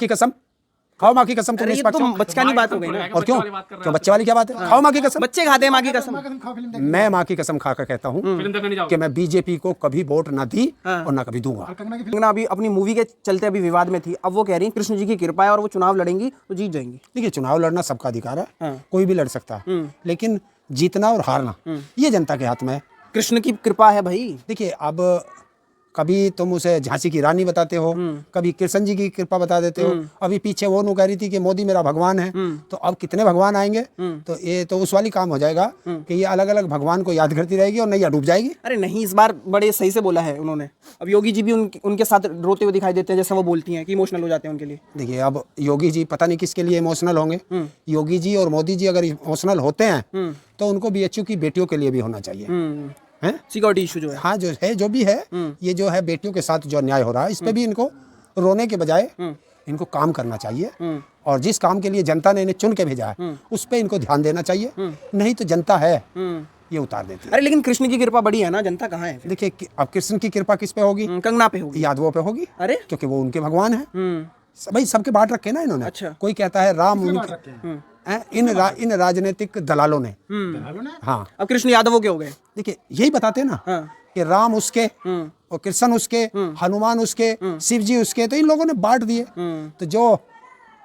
की कसम, खाओ माँ की कसम। तुम अरे ये तो बचकानी बात हो गई ना। और क्यों क्यों बच्चे वाली क्या बात है? खाओ माँ की कसम। बच्चे खाते हैं माँ की कसम। मैं माँ की कसम खाकर कहता हूँ कि मैं बीजेपी को कभी वोट ना दी और ना कभी दूंगा। कंगना अभी अपनी मूवी के चलते अभी विवाद में थी, अब वो कह रही है कृष्ण जी की कृपा है और वो चुनाव लड़ेंगी तो जीत जाएंगी। देखिए, चुनाव लड़ना सबका अधिकार है, कोई भी लड़ सकता है, लेकिन जीतना और हारना ये जनता के हाथ में है। कृष्ण की कृपा है भाई। देखिए, अब कभी तुम उसे झांसी की रानी बताते हो, कभी कृष्ण जी की कृपा बता देते हो। अभी पीछे वो नु कह रही थी कि मोदी मेरा भगवान है, तो अब कितने भगवान आएंगे? तो ये तो उस वाली काम हो जाएगा कि ये अलग अलग भगवान को याद करती रहेगी और नैया डूब जाएगी। अरे नहीं, इस बार बड़े सही से बोला है उन्होंने। अब योगी जी भी उनके साथ रोते हुए दिखाई देते हैं, जैसे वो बोलती हैं कि इमोशनल हो जाते हैं उनके लिए। देखिए, अब योगी जी पता नहीं किसके लिए इमोशनल होंगे। योगी जी और मोदी जी अगर इमोशनल होते हैं तो उनको बीएचयू की बेटियों के लिए भी होना चाहिए। सिक्योरिटी इशू जो है, हाँ, जो है जो भी है, ये जो है बेटियों के साथ जो अन्याय हो रहा है, इस पे भी इनको रोने के बजाय इनको काम करना चाहिए। और जिस काम के लिए जनता ने इन्हें चुन के भेजा है उस पे इनको ध्यान देना चाहिए, नहीं तो जनता है ये उतार देती है। अरे लेकिन कृष्ण की कृपा बड़ी है ना, जनता कहाँ है? देखिए, अब कृष्ण की कृपा किस पे होगी? कंगना पे होगी, यादवों पे होगी। अरे क्योंकि वो उनके भगवान है। भाई सबके बांट रखे ना इन्होंने। अच्छा। कोई कहता है राम उनके, इन राजनीतिक दलालों ने। हाँ, अब कृष्ण यादवों के हो गए। देखिए यही बताते हैं ना कि राम उसके और कृष्ण उसके, हनुमान उसके, शिव जी उसके, तो इन लोगों ने बांट दिए। तो जो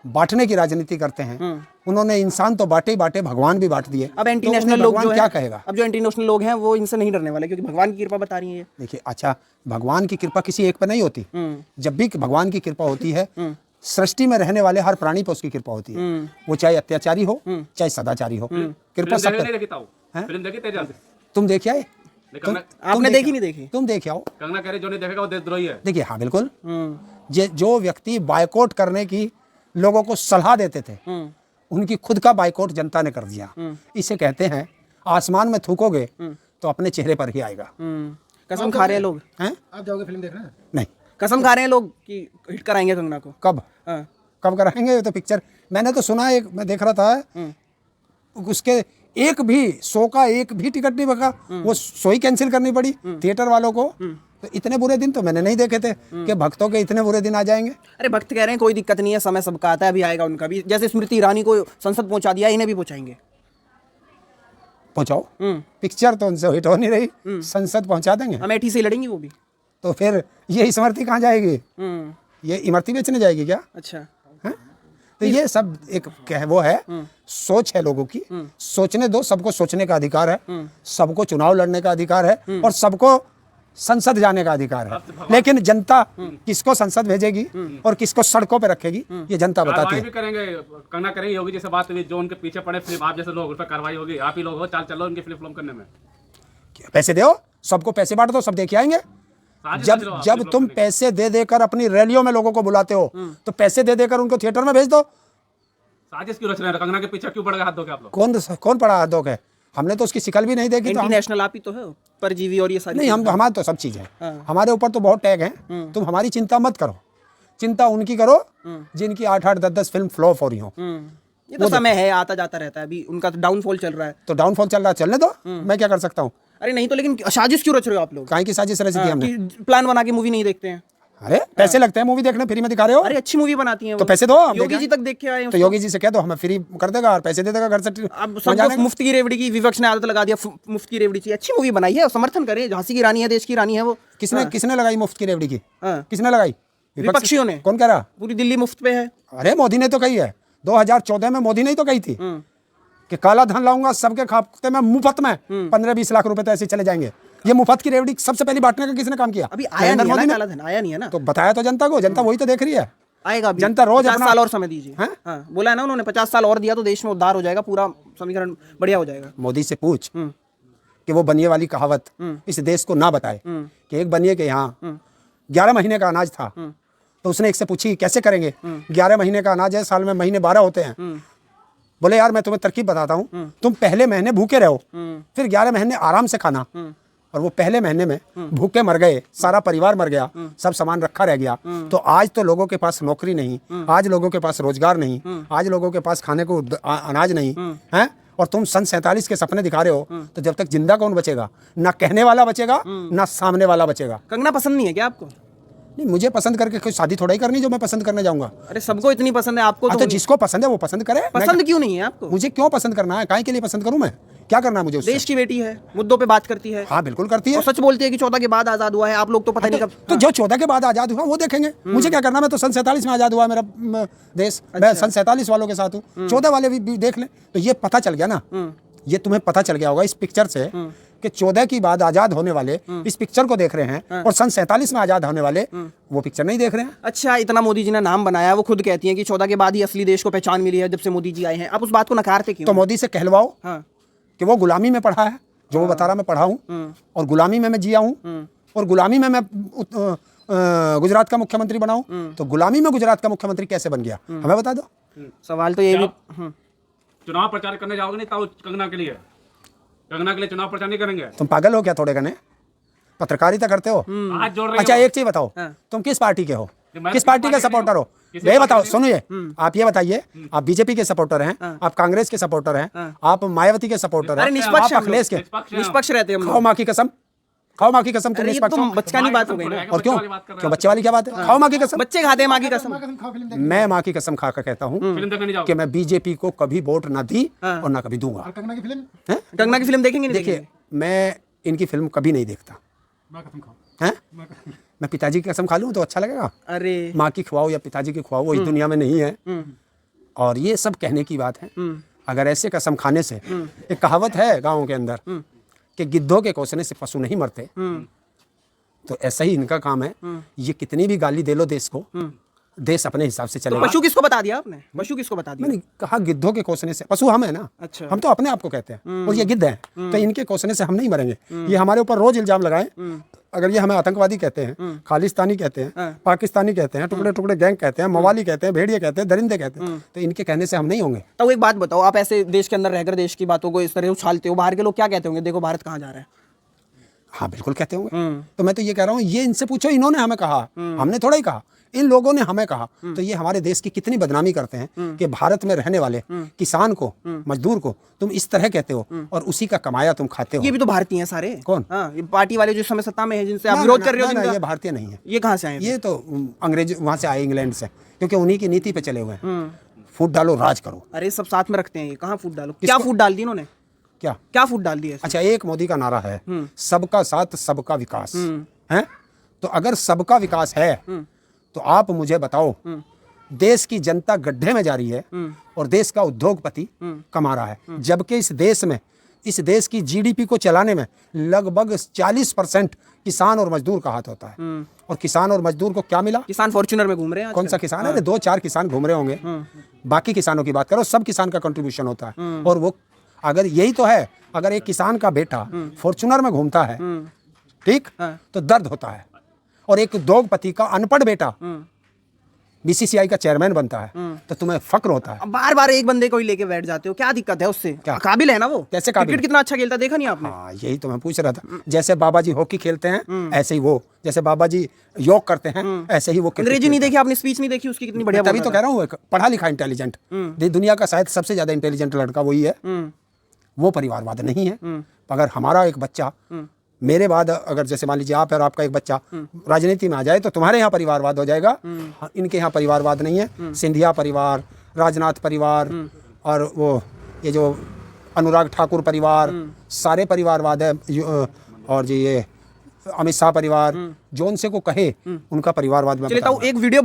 बांटने की राजनीति करते हैं उन्होंने इंसान तो बांटे ही बांटे, भगवान भी बांट दिए। अब एंटी नेशनल लोग जो क्या कहेगा? अब जो एंटी नेशनल लोग हैं वो इनसे नहीं डरने वाले, क्योंकि भगवान की कृपा बता रही है। देखिए, अच्छा, भगवान की कृपा किसी एक पर नहीं होती। जब भी भगवान की कृपा होती है, सृष्टि में रहने वाले हर प्राणी पर उसकी कृपा होती है, वो चाहे अत्याचारी हो चाहे सदाचारी हो, कृपा सब पर। तुम देखिए आए? आपने देखी नहीं देखी? तुम देखे आओ। कंगना कह रही जो नहीं देखेगा वो देशद्रोही है। देखिए, हाँ बिल्कुल, जो व्यक्ति बायकॉट करने की लोगों को सलाह देते थे उनकी खुद का बायकॉट जनता ने कर दिया। इसे कहते हैं आसमान में थूकोगे तो अपने चेहरे पर ही आएगा। कसम खा रहे हैं लोग हैं? आप जाओगे फिल्म देखना? नहीं, कसम खा रहे हैं लोग कि हिट कराएंगे कंगना को। कब कब कराएंगे? ये तो पिक्चर मैंने तो सुना, एक मैं देख रहा था, उसके एक भी शो का एक भी टिकट नहीं बचा, वो शो ही कैंसिल करनी पड़ी थिएटर वालों को। तो इतने बुरे दिन तो मैंने नहीं देखे थे कि भक्तों के इतने बुरे दिन आ जाएंगे। अरे भक्त कह रहे हैं कोई दिक्कत नहीं है, समय सबका आता है, अभी आएगा उनका भी। जैसे स्मृति ईरानी को संसद पहुंचा दिया, इन्हें भी पहुंचाएंगे। पहुंचाओ, पिक्चर तो उनसे हिट हो नहीं रही, संसद पहुंचा देंगे। अमेठी से लड़ेंगी वो भी। तो फिर ये स्मृति कहाँ जाएगी? ये इमरती बेचने जाएगी क्या? अच्छा, तो ये सब एक वो है, सोच है लोगों की। सोचने दो, सबको सोचने का अधिकार है, सबको चुनाव लड़ने का अधिकार है और सबको संसद जाने का अधिकार है। लेकिन जनता किसको संसद भेजेगी और किसको सड़कों पे रखेगी ये जनता बताती है। भी करेंगे, कंगना करेंगे, योगी जैसे बात हुई, जो उनके पीछे पड़े फिल्म आप जैसे लोग उस पर कार्रवाई होगी। आप ही लोग हो, चाल चलो उनकी फिल्म करने में। पैसे दो, सबको पैसे बांट दो, सब देखे आएंगे। जब तुम पैसे दे देकर अपनी रैलियों में लोगों को बुलाते हो तो पैसे दे देकर उनको थिएटर में भेज दो। साजिश क्यों रच रहे हैं? कंगना के पीछे क्यों पड़ गए हाथ धो के आप लोग? कौन पड़ा हाथ धो के? हमने तो उसकी शिकल भी नहीं देखी। तो इंटरनेशनल आप ही तो है, परजीवी और ये सारी नहीं, हम हमारे तो सब चीजें हमारे ऊपर तो बहुत टैग हैं। तुम हमारी चिंता मत करो, चिंता उनकी करो जिनकी 8-8, 10-10 फिल्म फ्लॉप हो रही हो। ये तो समय है, आता जाता रहता है। अभी उनका डाउनफॉल चल रहा है। तो डाउनफॉल चल रहा है, चलने दो, मैं क्या कर सकता हूँ? अरे नहीं तो, लेकिन साजिश क्यों रच रहे हो आप लोग? काहे की साजिश रची थी हमने? प्लान बना के मूवी नहीं देखते हैं। अरे पैसे लगते हैं मूवी देखने, फ्री में दिखा रहे हो। अरे अच्छी मूवी बनाती हैं तो वो। पैसे दो, योगी जी तक देख के आए हैं। तो योगी जी से कह दो, हमें फ्री कर देगा और पैसे दे देगा घर से। अब सबको मुफ्त की रेवड़ी की विपक्ष ने आदत लगा दिया, मुफ्त की रेवड़ी चाहिए। अच्छी मूवी बनाई है, समर्थन करें। झांसी की रानी है, देश की रानी है वो। किसने लगाई मुफ्त की रेवड़ी की? किसने लगाई? विपक्षियों ने। कौन कह रहा? पूरी दिल्ली मुफ्त पे है। अरे मोदी ने तो कही है, 2014 में मोदी ने ही तो कही थी कि काला धन लाऊंगा सबके खाते में मुफ्त में 15-20 लाख रुपए तो ऐसे चले जाएंगे। ये मुफ्त की रेवड़ी सबसे पहले बांटने का किसने काम किया? अभी आया नहीं है ना, काला धन आया नहीं है ना। तो बताया तो जनता को, जनता वही तो देख रही है। आएगा अभी। जनता रोज 50 साल और समय दीजिए। हाँ, बोला है ना उन्होंने, 50 साल और दिया तो देश में उद्धार हो जाएगा, पूरा समीकरण बढ़िया हो जाएगा। मोदी से पूछ कि वो बनिए वाली कहावत इस देश को ना बताए कि एक बनिए के यहाँ 11 महीने का अनाज था, तो उसने एक से पूछी कैसे करेंगे, 11 महीने का अनाज है, साल में महीने 12 होते हैं। बोले यार मैं तुम्हें तरकीब बताता हूँ, तुम पहले महीने भूखे रहो, फिर 11 महीने आराम से खाना। और वो पहले महीने में भूखे मर गए, सारा परिवार मर गया, सब सामान रखा रह गया। तो आज तो लोगों के पास नौकरी नहीं, आज लोगों के पास रोजगार नहीं, आज लोगों के पास खाने को अनाज नहीं है। और तुम सन 47 के सपने दिखा रहे हो, तो जब तक जिंदा कौन बचेगा? ना कहने वाला बचेगा, ना सामने वाला बचेगा। कंगना पसंद नहीं है क्या आपको? नहीं, मुझे पसंद करके कोई शादी थोड़ा ही करनी जो मैं पसंद करने जाऊंगा। अरे सबको इतनी पसंद है, आपको तो जिसको पसंद है वो पसंद करे। पसंद क्यों नहीं है आपको? मुझे क्यों पसंद करना है? काहे के लिए पसंद करूं मैं? क्या करना है मुझे उससे? देश की बेटी है, मुद्दों पे बात करती है। हाँ बिल्कुल करती है। और सच बोलती है कि 14 के बाद आजाद हुआ है। आप लोग तो पता नहीं कब। तो जो 14 के बाद आजाद हुआ वो देखेंगे। मुझे क्या करना? मैं तो सन 47 में आजाद हुआ मेरा देश। मैं सन 47 वालों के साथ हूँ। 14 वाले भी देख लें तो ये पता चल गया ना। ये तुम्हें पता चल गया होगा इस पिक्चर से कि 14 की बाद आजाद होने वाले इस पिक्चर को देख रहे हैं और सन 47 में आजाद होने वाले वो पिक्चर नहीं देख रहे हैं। अच्छा, इतना मोदी जी ने नाम बनाया, वो खुद कहती हैं कि 14 के बाद ही असली देश को पहचान मिली है जब से मोदी जी आए हैं। आप उस बात को नकारते क्यों? तो मोदी से कहलवाओ हाँ। कि वो गुलामी में पढ़ा है, जो वो बता रहा मैं पढ़ा हूँ और गुलामी में मैं जिया हूँ और गुलामी में मैं गुजरात का मुख्यमंत्री बनाऊं। तो गुलामी में गुजरात का मुख्यमंत्री कैसे बन गया हमें बता दो। सवाल तो ये भी। चुनाव प्रचार करने जाओगे नहीं तो कंगना के लिए चुनाव प्रचार नहीं करेंगे? तुम पागल हो क्या? थोड़े घने पत्रकारिता करते हो? हाथ जोड़ रहे अच्छा हो। एक चीज बताओ, तुम किस पार्टी के हो? किस पार्टी के सपोर्टर हो? ये बताओ। सुनिए, आप ये बताइए, आप बीजेपी के सपोर्टर हैं, आप कांग्रेस के सपोर्टर हैं, आप मायावती के सपोर्टर हैं, निष्पक्ष आप अखिलेश के निष्पक्ष रहते हैं हम खाओ लोग। माँ की कसम, खाओ माँ की कसम तुम अरे ये निष्पक्ष तो हो। बचकानी बात हो गई ना। और क्यों क्यों बच्चे वाली क्या बात है? खाओ माँ की कसम। बच्चे खाते हैं माँ की कसम। मैं माँ की कसम खा कर कहता हूँ फिल्म देखने नहीं जाओगे? कि मैं बीजेपी को कभी वोट ना दी और ना कभी दूंगा। कंगना की फिल्म देखेंगे? नहीं देखिए, मैं इनकी फिल्म कभी नहीं देखता। हैं? मैं पिताजी की कसम खा लूं तो अच्छा लगेगा? अरे माँ की खवाओ या पिताजी की खवाओ, वो इस दुनिया में नहीं है। और ये सब कहने की बात है। अगर ऐसे कसम खाने से, एक कहावत है गाँव के अंदर कि गिद्धों के कोसने से पशु नहीं मरते, तो ऐसा ही इनका काम है। ये कितनी भी गाली दे लो देश को, देश अपने हिसाब से तो चलेगा। पशु किसको बता दिया आपने? पशु किसको बता दिया? मैंने कहा गिद्धों के कोसने से, पशु हम है ना। अच्छा। हम तो अपने आप को कहते हैं और ये गिद्ध हैं, तो इनके कोसने से हम नहीं मरेंगे। ये हमारे ऊपर रोज इल्जाम लगाएं। अगर ये हमें आतंकवादी कहते हैं, खालिस्तानी कहते हैं, पाकिस्तानी कहते हैं, टुकड़े टुकड़े गैंग कहते हैं, मवाली कहते हैं, भेड़िए कहते हैं, दरिंदे कहते हैं, तो इनके कहने से हम नहीं होंगे। तो एक बात बताओ, आप ऐसे देश के अंदर रहकर देश की बातों को इस तरह उछालते हो, बाहर के लोग क्या कहते होंगे? देखो भारत कहाँ जा रहा है। हाँ बिल्कुल कहते होंगे। तो मैं तो ये कह रहा हूँ, ये इनसे पूछो, इन्होंने हमें कहा, हमने थोड़ा ही कहा, इन लोगों ने हमें कहा। तो ये हमारे देश की कितनी बदनामी करते हैं कि भारत में रहने वाले किसान को, मजदूर को तुम इस तरह कहते हो और उसी का कमाया तुम खाते हो। ये भी तो भारतीय हैं सारे। कौन? हाँ, ये पार्टी वाले जो इस समय सत्ता में है, जिनसे आप ना, विरोध ना, कर रहे हो। ना, जिनका- ये भारतीय नहीं है। ये कहाँ से आए? ये तो अंग्रेज वहां से आए, इंग्लैंड से, क्योंकि उन्हीं की नीति पे चले हुए हैं। फूट डालो, राज करो। अरे सब साथ में रखते हैं, ये कहाँ फूट डालो? क्या फूट डाल दी इन्होंने? क्या फूट डाल दी है? अच्छा, एक मोदी का नारा है, सबका साथ सबका विकास है। तो अगर सबका विकास है तो आप मुझे बताओ, देश की जनता गड्ढे में जा रही है और देश का उद्योगपति कमा रहा है, जबकि इस देश में, इस देश की जीडीपी को चलाने में लगभग 40% किसान और मजदूर का हाथ होता है। और किसान और मजदूर को क्या मिला? किसान फॉर्च्यूनर में घूम रहे हैं। कौन सा किसान है? 2-4 किसान घूम रहे होंगे, बाकी किसानों की बात करो, सब किसान का कंट्रीब्यूशन होता है। और वो अगर यही तो है, अगर एक किसान का बेटा फॉर्च्यूनर में घूमता है, ठीक, तो दर्द होता है। और एक उद्योगपति का अनपढ़ बेटा बीसीसीआई का चेयरमैन बनता है तो तुम्हें फक्र होता है। बार बार एक बंदे को ही लेके बैठ जाते हो, क्या दिक्कत है उससे? क्या? काबिल है ना वो? कैसे काबिल? क्रिकेट कितना अच्छा खेलता देखा नहीं आपने? हाँ, यही तो मैं पूछ रहा था। जैसे बाबा जी हॉकी खेलते हैं ऐसे ही वो, जैसे बाबा जी योग करते हैं ऐसे ही वो क्रिकेट अंग्रेजी नहीं देखी आपने? स्पीच नहीं देखी उसकी? कितनी बढ़िया तभी तो बोलता कह रहा हूँ, पढ़ा लिखा इंटेलिजेंट, दुनिया का शायद सबसे ज्यादा इंटेलिजेंट लड़का वही है। वो परिवारवाद नहीं है। अगर हमारा एक बच्चा, मेरे बाद अगर जैसे मान लीजिए आप और आपका एक बच्चा राजनीति में आ जाए तो तुम्हारे यहाँ परिवारवाद हो जाएगा। इनके यहाँ परिवारवाद नहीं है। सिंधिया परिवार, राजनाथ परिवार और वो ये जो अनुराग ठाकुर परिवार, सारे परिवारवाद है। और जो ये अमित शाह परिवार, जो उनसे को कहे उनका परिवारवाद में चलिए तो एक वीडियो